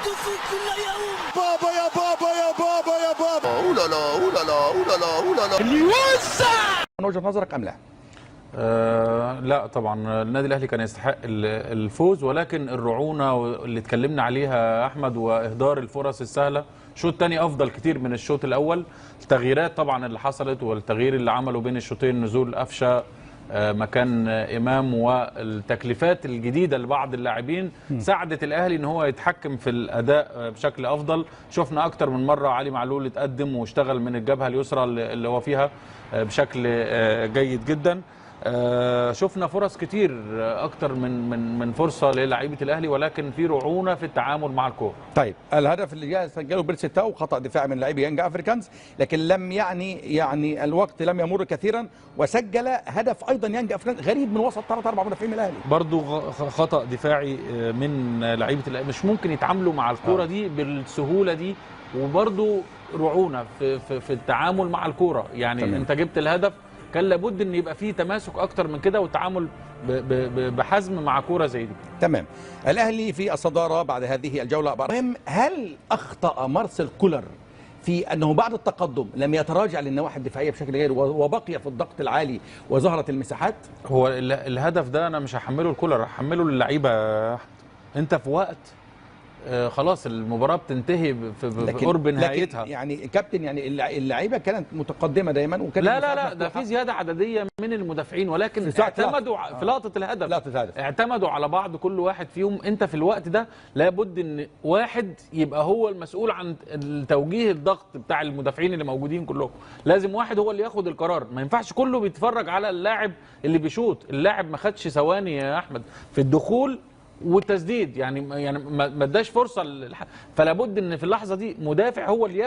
يحدث كل يوم. بابا يا بابا يا بابا يا بابا. اولالا اولالا اولالا اولالا اللي يوزع. من وجهة نظرك ام لا؟ لا طبعا النادي الاهلي كان يستحق الفوز، ولكن الرعونه اللي اتكلمنا عليها احمد واهدار الفرص السهله. الشوط الثاني افضل كتير من الشوط الاول. التغييرات طبعا اللي حصلت والتغيير اللي عمله بين الشوطين، نزول قفشه مكان امام، والتكليفات الجديده لبعض اللاعبين ساعدت الاهلي ان هو يتحكم في الاداء بشكل افضل. شفنا اكتر من مره علي معلول اتقدم واشتغل من الجبهه اليسرى اللي هو فيها بشكل جيد جدا. شفنا فرص كتير اكتر من فرصه للاعيبه الاهلي، ولكن في رعونه في التعامل مع الكوره. طيب الهدف اللي جاء سجله بيرسي تاو خطا دفاعي من لاعبي يانج افريكانز، لكن لم يعني الوقت لم يمر كثيرا وسجل هدف ايضا يانج افريكانز غريب من وسط 3-4 مدافعين الاهلي. برضو خطا دفاعي من لعيبه الاهلي، مش ممكن يتعاملوا مع الكوره دي بالسهوله دي، وبرضو رعونه في التعامل مع الكوره. يعني تمام. انت جبت الهدف، كان لابد ان يبقى فيه تماسك اكتر من كده والتعامل بحزم مع كوره زي دي. تمام. الاهلي في الصداره بعد هذه الجوله. المهم، هل اخطا مارسيل كولر في انه بعد التقدم لم يتراجع للنواحي الدفاعيه بشكل غير وبقي في الضغط العالي وظهرت المساحات؟ هو الهدف ده انا مش هحمله الكولر، هحمله للعيبه. انت في وقت خلاص المباراه بتنتهي في قرب نهايتها. يعني كابتن، يعني اللعيبه كانت متقدمه دايما وكانت لا ده في زياده عدديه من المدافعين، ولكن اعتمدوا في لقطه الهدف. اعتمدوا على بعض، كل واحد فيهم. انت في الوقت ده لابد ان واحد يبقى هو المسؤول عن توجيه الضغط بتاع المدافعين اللي موجودين كلهم. لازم واحد هو اللي ياخد القرار، ما ينفعش كله بيتفرج على اللاعب اللي بيشوط. اللاعب ما خدش ثواني يا احمد في الدخول والتسديد، يعني ما اداش فرصه فلا بد ان في اللحظه دي مدافع هو اللي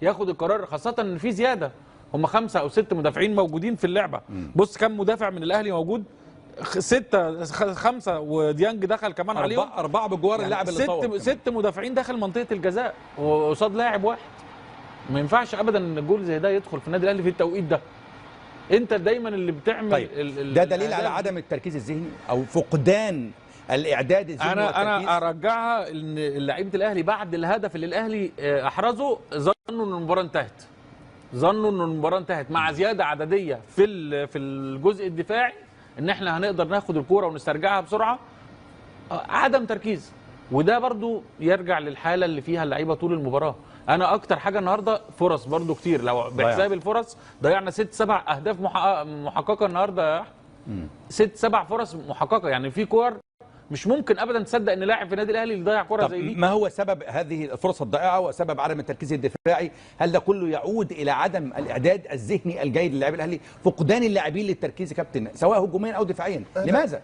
ياخد القرار، خاصه ان في زياده، هم 5 أو 6 مدافعين موجودين في اللعبه. بص كم مدافع من الاهلي موجود، 6 5 وديانج دخل كمان عليهم 4 بجوار يعني اللاعب اللي طور. 6 مدافعين داخل منطقه الجزاء وقصاد لاعب واحد. ما ينفعش ابدا ان الجول زي ده يدخل في النادي الاهلي في التوقيت ده. انت دايما اللي بتعمل. طيب ده دليل على عدم التركيز الذهني او فقدان الاعداد الذهني. انا ارجعها ان لعيبه الاهلي بعد الهدف اللي الاهلي احرزه ظنوا ان المباراه انتهت مع زياده عدديه في الجزء الدفاعي، ان احنا هنقدر ناخد الكوره ونسترجعها بسرعه. عدم تركيز، وده برضو يرجع للحاله اللي فيها اللعيبه طول المباراه. انا اكتر حاجه النهارده فرص برضو كتير، لو بحساب الفرص ضيعنا 6-7 اهداف محققه النهارده يا احمد. 6-7 فرص محققه، يعني في كور مش ممكن ابدا تصدق ان لاعب في النادي الاهلي اللي ضيع كره زي دي. ما هو سبب هذه الفرص الضائعه وسبب عدم التركيز الدفاعي؟ هل ده كله يعود الى عدم الاعداد الذهني الجيد للاعبي الاهلي، فقدان اللاعبين للتركيز يا كابتن، سواء هجوميا او دفاعيا؟ لماذا؟